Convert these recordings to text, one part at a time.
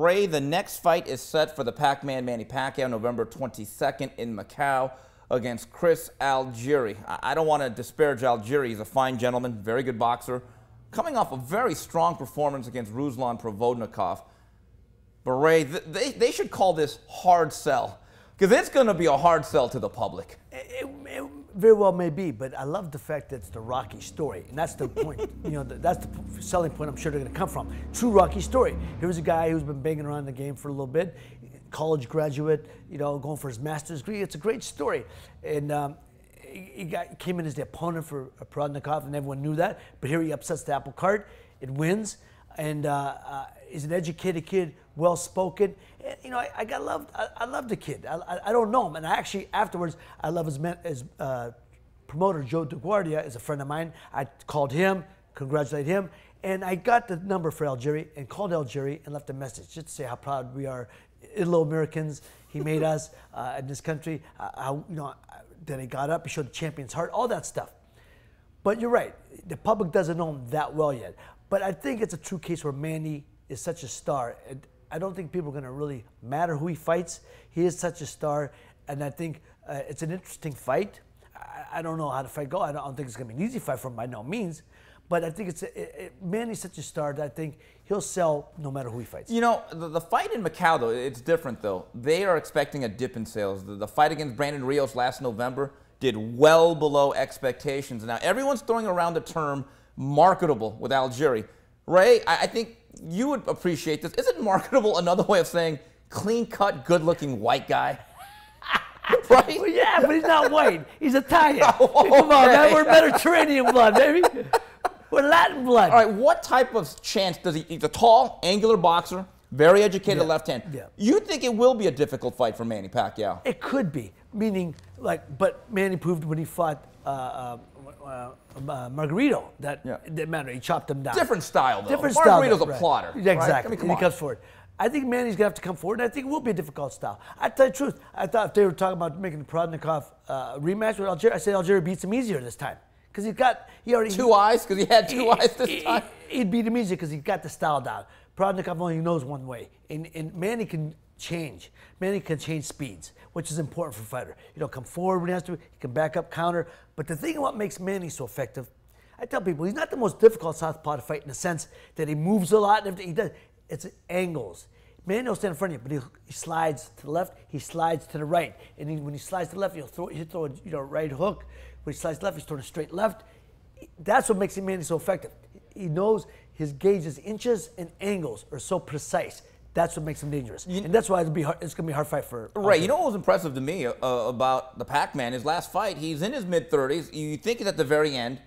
Ray, the next fight is set for the Pac-Man Manny Pacquiao, November 22nd in Macau against Chris Algieri. I don't want to disparage Algieri. He's a fine gentleman, very good boxer, coming off a very strong performance against Ruslan Provodnikov. But Ray, they should call this hard sell, because it's going to be a hard sell to the public. It very well may be, but I love the fact that it's the Rocky story, and that's the point. That's the selling point I'm sure they're going to come from. True Rocky story. Here's a guy who's been banging around the game for a little bit, college graduate, going for his master's degree. It's a great story, and he came in as the opponent for Provodnikov, and everyone knew that. But here he upsets the apple cart. It wins, and he's an educated kid, well-spoken. And, I love the kid. I don't know him, and actually afterwards I love his promoter Joe DeGuardia is a friend of mine. I called him, congratulated him, and I got the number for Algieri and called Algieri and left a message just to say how proud we are, Italo-Americans. He made us in this country. Then he got up, he showed the champion's heart, all that stuff. But you're right, the public doesn't know him that well yet. But I think it's a true case where Manny is such a star. I don't think people are going to really matter who he fights. He is such a star, and I think it's an interesting fight. I don't know how the fight go. I don't think it's going to be an easy fight for him by no means. But I think Manny's such a star that I think he'll sell no matter who he fights. The fight in Macau, though, it's different, though. They are expecting a dip in sales. The fight against Brandon Rios last November did well below expectations. Now, everyone's throwing around the term marketable with Algieri. Ray, I think you would appreciate this. Isn't marketable another way of saying clean-cut, good-looking white guy? Right? Well, yeah, but he's not white. He's Italian. Oh, come on, man. We're Mediterranean blood, baby. We're Latin blood. All right, what type of chance does he? He's a tall, angular boxer, very educated left hand. Yeah. You think it will be a difficult fight for Manny Pacquiao? It could be, meaning, but Manny proved when he fought Margarito that it didn't matter. He chopped him down. Different style, though. Different Margarito's style. a plotter. Exactly. Right? I mean, and he comes forward. I think Manny's going to have to come forward, and I think it will be a difficult style. I tell you the truth. I thought if they were talking about making the Provodnikov rematch with Algieri, I said Algieri beats him easier this time. Because he already two eyes, because he had two eyes this time. He'd beat him easier because he got the style down. Provodnikov only knows one way, and Manny can change. Manny can change speeds, which is important for a fighter. Come forward when he has to. He can back up, counter. But the thing what makes Manny so effective, I tell people, he's not the most difficult southpaw to fight in the sense that he moves a lot and everything he does. It's angles. Manny will stand in front of you, but he slides to the left, he slides to the right. And when he slides to the left, he'll throw a right hook. When he slides to the left, he's throwing a straight left. That's what makes Manny so effective. He knows his gauges, inches, and angles are so precise. That's what makes him dangerous. And that's why it's going to be a hard fight for Right. You know what was impressive to me about the Pac-Man, his last fight, he's in his mid-30s. You think it's at the very end.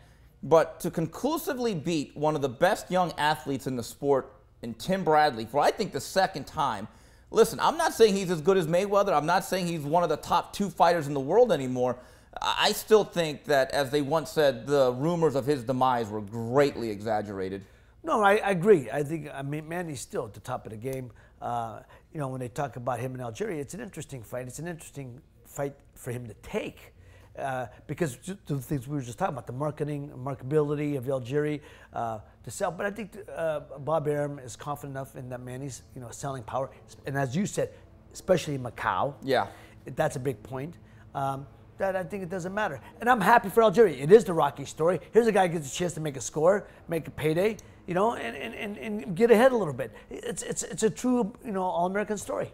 But to conclusively beat one of the best young athletes in the sport, in Tim Bradley, for I think the second time. Listen, I'm not saying he's as good as Mayweather. I'm not saying he's one of the top 2 fighters in the world anymore. I still think that, as they once said, the rumors of his demise were greatly exaggerated. No, I agree. I think Manny's still at the top of the game. When they talk about him and Algieri, it's an interesting fight. It's an interesting fight for him to take. Because the things we were just talking about, the marketability of Algieri to sell. But I think Bob Arum is confident enough in that Manny's selling power. And as you said, especially in Macau, that's a big point. That I think it doesn't matter. And I'm happy for Algieri. It is the Rocky story. Here's a guy who gets a chance to make a score, make a payday, and get ahead a little bit. It's a true All-American story.